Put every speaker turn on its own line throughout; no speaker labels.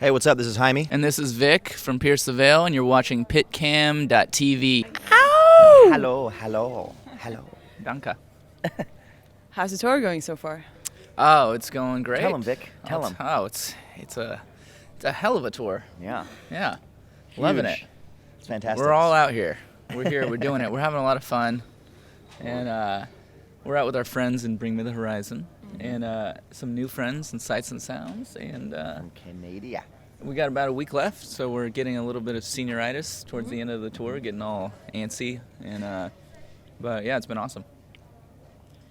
Hey, what's up? This is Jaime.
And this is Vic from Pierce the Veil, and you're watching PITCAM.tv.
Ow! Hello.
Danke.
How's the tour going so far?
Oh, it's going great.
Tell him, Vic. Tell him.
Oh, it's a hell of a tour.
Yeah.
Yeah.
Huge.
Loving it.
It's fantastic.
We're all out here. We're here. We're doing it. We're having a lot of fun. And we're out with our friends in Bring Me the Horizon. And some new friends and Sights and Sounds. And
From Canada.
we got about a week left, so we're getting a little bit of senioritis towards the end of the tour, getting all antsy. And but yeah, it's been awesome.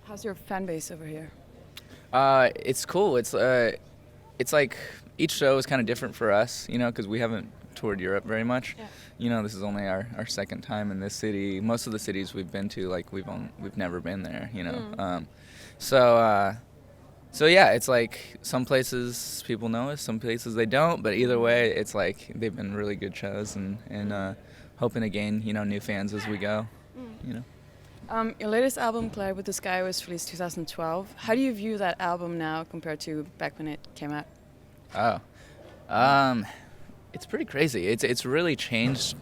How's your fan base over here?
It's cool. It's like each show is kind of different for us, you know, because we haven't toured Europe very much.
Yeah.
You know, this is only our second time in this city. Most of the cities we've been to, like we've never been there, you know. So yeah, it's like some places people know us, some places they don't. But either way, it's like they've been really good shows, and hoping to gain new fans as we go, you know.
Your latest album, Collide with the Sky, was released 2012. How do you view that album now compared to back when it came out?
It's pretty crazy. It's really changed.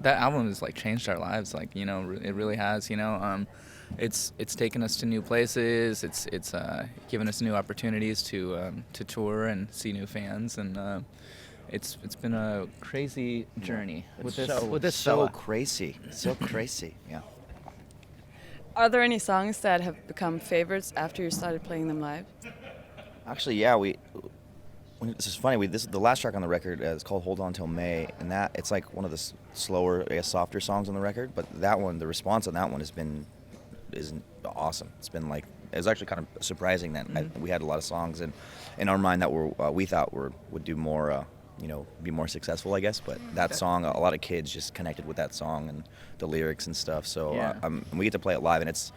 That album has like changed our lives. Like it really has. It's taken us to new places. It's given us new opportunities to tour and see new fans, and it's been a crazy journey with this
so
fella.
crazy. Yeah.
Are there any songs that have become favorites after you started playing them live?
Actually, yeah. This is funny. This is the last track on the record. It's called "Hold On Till May," and it's like one of the slower, I guess, softer songs on the record. But that one, the response on that one is awesome. It's been like, it was actually kind of surprising that we had a lot of songs in our mind that we thought would do more, be more successful, I guess. But that song, a lot of kids just connected with that song and the lyrics and stuff. So we get to play it live, and it's,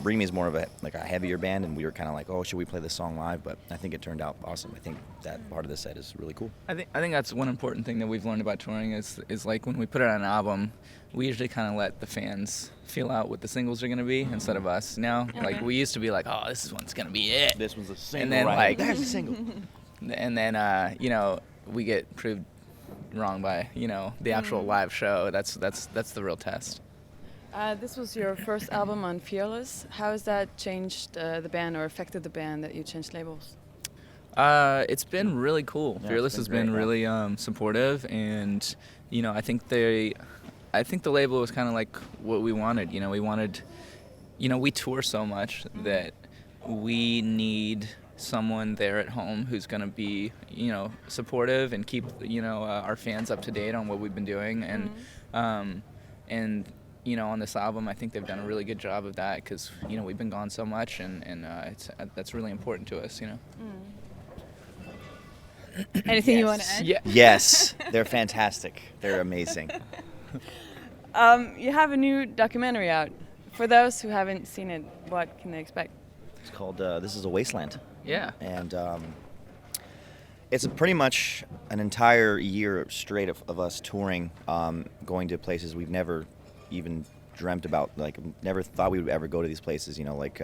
Bring Me is more of a heavier band, and we were kind of like, oh, should we play this song live? But I think it turned out awesome. I think that part of the set is really cool.
I think that's one important thing that we've learned about touring is like when we put out an album, we usually kind of let the fans feel out what the singles are going to be instead of us. Now, like we used to be like, oh, this is one's going to be it.
This one's a single,
and then
right? There's a single.
And then we get proved wrong by the actual live show. That's the real test.
This was your first album on Fearless. How has that changed the band or affected the band that you changed labels?
It's been really cool.
Yeah,
Fearless has been really supportive, and I think the label was kind of like what we wanted. We wanted, we tour so much that we need someone there at home who's going to be, supportive and keep, our fans up to date on what we've been doing. And on this album, I think they've done a really good job of that because, we've been gone so much, and that's really important to us,
Anything you want to add?
Yeah.
Yes, they're fantastic. They're amazing.
You have a new documentary out. For those who haven't seen it, what can they expect?
It's called This Is a Wasteland.
Yeah.
And it's pretty much an entire year straight of us touring, going to places we've never even dreamt about. Like, never thought we would ever go to these places, like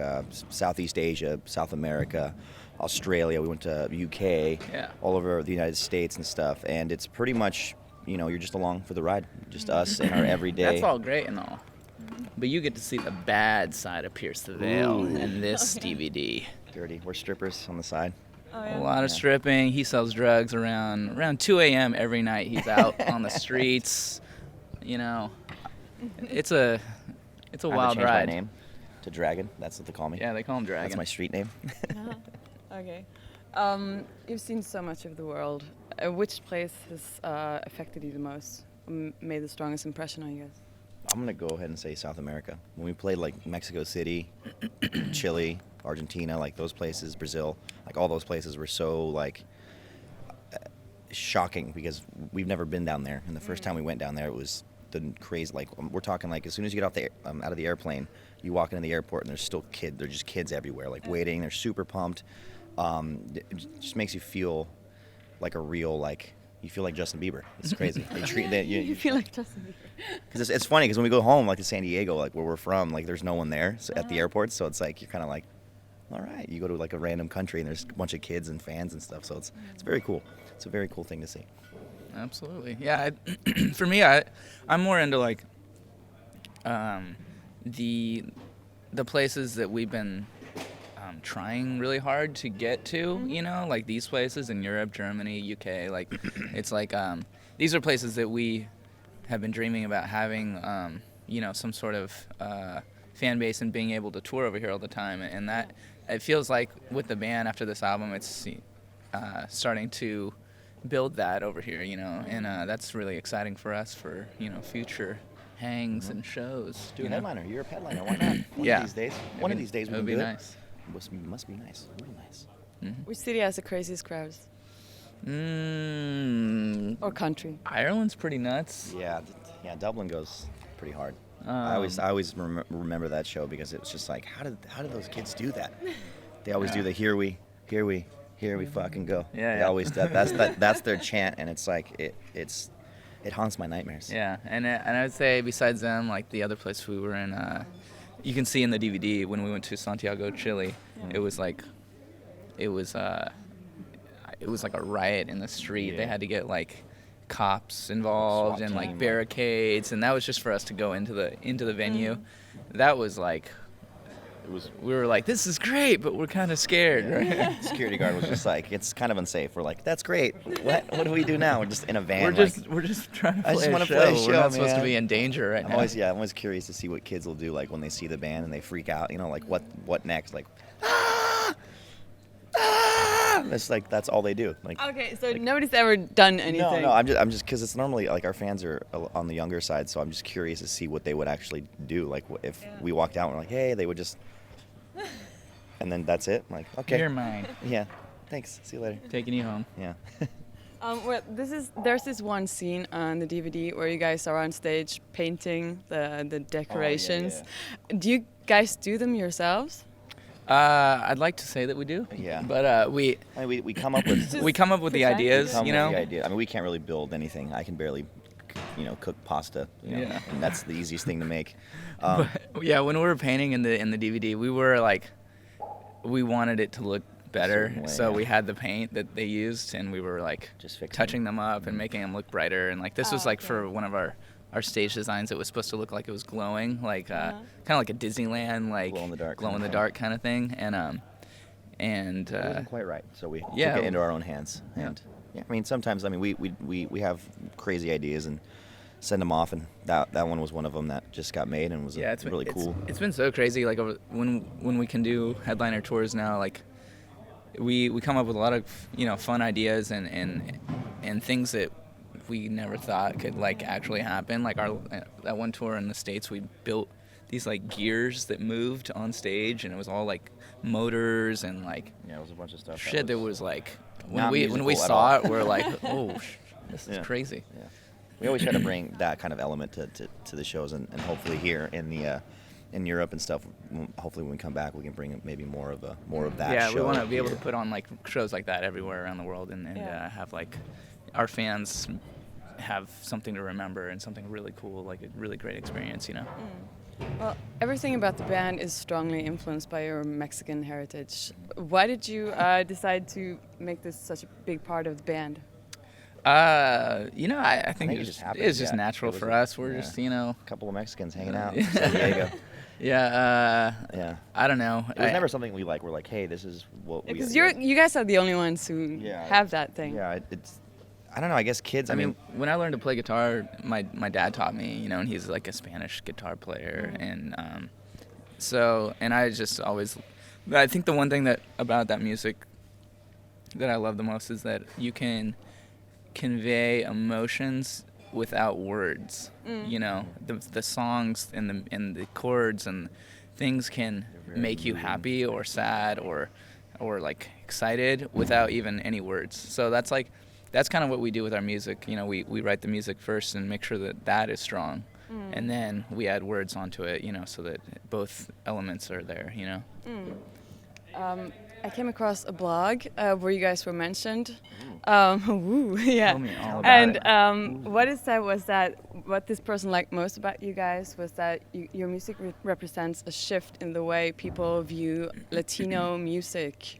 Southeast Asia, South America, Australia. We went to UK, all over the United States and stuff. And it's pretty much, you're just along for the ride, just us and our everyday.
That's all great and all. But you get to see the bad side of Pierce the Veil in this DVD.
Dirty. We're strippers on the side.
Oh, yeah.
A lot of stripping. He sells drugs around 2 a.m. every night. He's out on the streets. It's a wild
I
ride.
My name to Dragon. That's what they call me.
Yeah, they call him Dragon.
That's my street name.
Okay. You've seen so much of the world. Which place has affected you the most, made the strongest impression on you guys?
I'm going to go ahead and say South America. When we played like Mexico City, Chile, Argentina, like those places, Brazil, like all those places were so like shocking because we've never been down there. And the first time we went down there, it was the crazy, like we're talking like as soon as you get off out of the airplane, you walk into the airport and there's still there's just kids everywhere, like waiting. They're super pumped. It just makes you feel like a real, like, you feel like Justin Bieber. It's crazy.
You feel like Justin Bieber.
Because it's funny, because when we go home, like to San Diego, like where we're from, like there's no one there at the airport, so it's like you're kind of like, all right. You go to like a random country and there's a bunch of kids and fans and stuff. So it's very cool. It's a very cool thing to see.
Absolutely. Yeah. For me, I'm more into like the places that we've been trying really hard to get to, you know, like these places in Europe, Germany, UK. Like, it's like these are places that we have been dreaming about having, you know, some sort of fan base and being able to tour over here all the time. And that it feels like with the band after this album, it's starting to build that over here, you know, and that's really exciting for us for, you know, future hangs and shows.
Do a headliner. You're a headliner. Why not? One of these days. One of these days
it
we'll
would be
do
nice.
It must be nice. Real nice.
Which city has the craziest crowds? Or country?
Ireland's pretty nuts.
Yeah, Dublin goes pretty hard. I always remember that show because it was just like, how did those kids do that? They always do the here we fucking go.
Yeah,
they always that's their chant, and it's like it haunts my nightmares.
Yeah, and I would say besides them, like the other place we were in, you can see in the DVD when we went to Santiago, Chile, it was like a riot in the street.
Yeah.
They had to get like cops involved
SWAT
and like
team.
barricades, and that was just for us to go into the venue. That was like, we were like, this is great, but we're kind of scared, right?
The security guard was just like, it's kind of unsafe. We're like, that's great. What do we do now? We're just in a van.
We're just trying to
I
play
just
a
wanna
show.
play a show,
We're not supposed to
man.
be in danger right
I'm
now.
always curious to see what kids will do, like when they see the band and they freak out. You know, like what next? Like, ah! It's like that's all they do. Like,
Okay, so nobody's ever done anything.
no, I'm just because it's normally like our fans are on the younger side, so I'm just curious to see what they would actually do. Like if we walked out and we're like, hey, they would just, and then that's it. I'm like, okay,
You're mine.
yeah, thanks. See you later.
Taking you home.
Yeah.
Well, there's this one scene on the DVD where you guys are on stage painting the decorations. Do you guys do them yourselves?
I'd like to say that we do.
Yeah.
But we
I mean, we come up with
we come up with the
Just
ideas,
come
you
with
know.
the idea. I mean, we can't really build anything. I can barely, cook pasta.
Yeah.
And that's the easiest thing to make.
But, yeah, when we were painting in the DVD, we were like, we wanted it to look better,
Certain way,
so
yeah.
we had the paint that they used, and we were like
Just fixing
touching them up and making them look brighter. And like this was like
okay.
for one of our stage designs, it was supposed to look like it was glowing, like kind of like a Disneyland, like
Glow in the dark
glow
kind
in
of
the
thing.
dark kind of thing. And
It wasn't quite right, so we took
yeah.
it into our own hands.
Yeah.
And yeah, I mean, sometimes we have crazy ideas and send them off, and that one was one of them that just got made and was
it's
really cool.
It's been so crazy. Like when we can do headliner tours now, like we come up with a lot of fun ideas and things that we never thought could like actually happen. Like that one tour in the States, we built these like gears that moved on stage, and it was all like motors and like
Yeah, it was a bunch of stuff.
shit that was like when
not
we
musical at
saw
all.
it, we're like, oh, this is
Yeah.
crazy.
Yeah. We always try to bring that kind of element to the shows, and hopefully here in Europe and stuff. Hopefully when we come back, we can bring maybe more of that.
Yeah,
show
we want to be able
here.
to put on like shows like that everywhere around the world, and have like our fans have something to remember and something really cool, like a really great experience,
Well, everything about the band is strongly influenced by your Mexican heritage. Why did you decide to make this such a big part of the band?
I think
it
it's
just happened,
it's just
yeah.
natural
It was
for
a-
us. We're
yeah.
just
A couple of Mexicans hanging out in San Diego.
yeah.
Yeah.
I don't know.
It was never something we like. We're like, hey, this is what we.
Because you guys are the only ones who
Yeah.
have that thing.
Yeah, it's. I don't know. I guess kids.
I mean, when I learned to play guitar, my dad taught me, and he's like a Spanish guitar player, and I just always, I think the one thing about that music that I love the most is that you can convey emotions without words. The songs and the chords and things can make you happy or sad or like excited without even any words. So that's kind of what we do with our music. We write the music first and make sure that is strong, and then we add words onto it, so that both elements are there.
I came across a blog where you guys were mentioned. Woo, yeah.
Tell me all about
And
it.
what it said was that what this person liked most about you guys was that your music represents a shift in the way people view Latino music,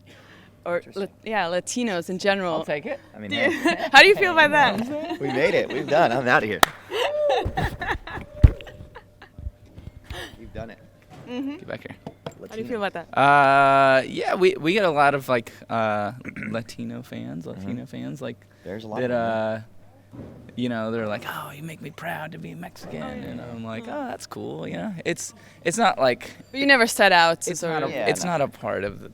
or Latinos in general.
I'll take it.
I mean,
How do you feel about that?
we made it. We've done. I'm out of here. We've done it.
Get back here.
How do you feel about that?
Yeah, we get a lot of like Latino fans, like
There's a lot
that.
of them.
You know, they're like, "Oh, you make me proud to be Mexican," and I'm like, "Oh, that's cool." You know, it's not like
But you never set out to
it's
sort
not
of.
a, it's not a part of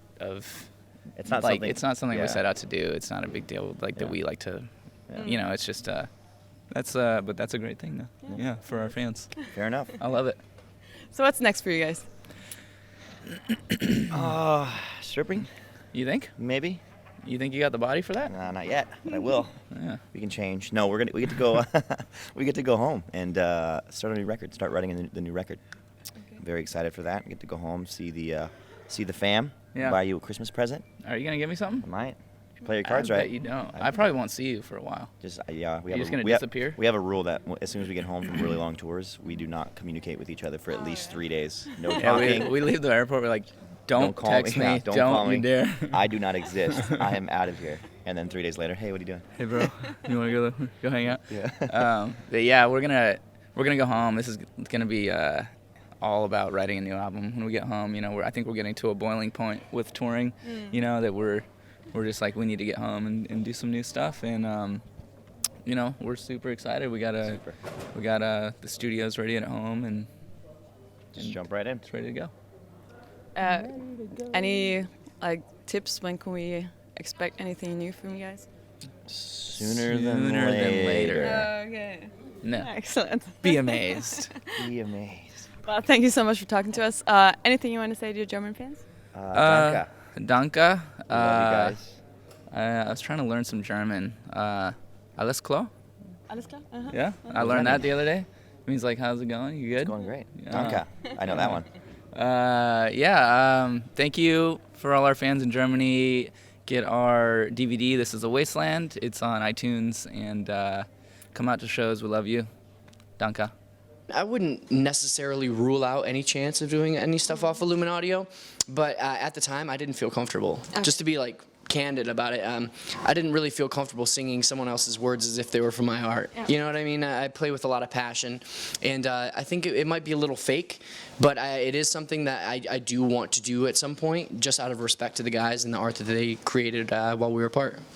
It's not
like
something.
it's not something we
yeah.
set out to do. It's not a big deal like that
Yeah.
we like to.
Yeah.
You know, it's just but that's a great thing though. Yeah, for our fans.
Fair enough.
I love it.
So what's next for you guys?
Stripping,
You think?
maybe.
You think you got the body for that?
Nah, not yet, but I will.
Yeah.
We can change. No, we get to go. We get to go home and start a new record. Start writing the new record. I'm very excited for that. Get to go home, see the fam.
Yeah.
Buy you a Christmas present.
Are you gonna give me something?
I might. Play your cards
I
right.
bet you don't. I probably won't see you for a while.
Just yeah, we
You're
have
just gonna
we have-
disappear?
we have a rule that as soon as we get home from really long tours, we do not communicate with each other for at least 3 days. No
Yeah,
talking.
we leave the airport. We're like, don't
call
text me.
Yeah, don't call
you
me.
dare.
I do not exist. I am out of here. And then 3 days later, hey, what are you doing?
Hey, bro, you wanna go hang out?
Yeah.
But yeah, we're gonna go home. This is gonna be all about writing a new album when we get home. You know, I think we're getting to a boiling point with touring. You know, that we're just like, we need to get home and do some new stuff. And you know, we're super excited. We got the studios ready at home, and
Just jump right in.
it's ready to go.
Any like tips? When can we expect anything new from you guys?
Sooner
than later.
Okay.
No,
Excellent.
be amazed.
Be amazed.
Well, thank you so much for talking to us. Anything you want to say to your German fans?
Danke.
Danke.
We love you guys.
I was trying to learn some German. Alles klar?
Alles klar? Uh-huh.
Yeah, I
does that
learned that
mean?
the other day. It means like, how's it going? You good?
It's going great.
Yeah.
Danke. I know that one.
Thank you for all our fans in Germany. Get our DVD, This is a Wasteland. It's on iTunes, and come out to shows. We love you. Danke.
I wouldn't necessarily rule out any chance of doing any stuff off Illumin Audio, but at the time I didn't feel comfortable. Just to be like candid about it, I didn't really feel comfortable singing someone else's words as if they were from my heart. You know what I mean? I play with a lot of passion, and I think it might be a little fake, but it is something that I do want to do at some point, just out of respect to the guys and the art that they created while we were apart.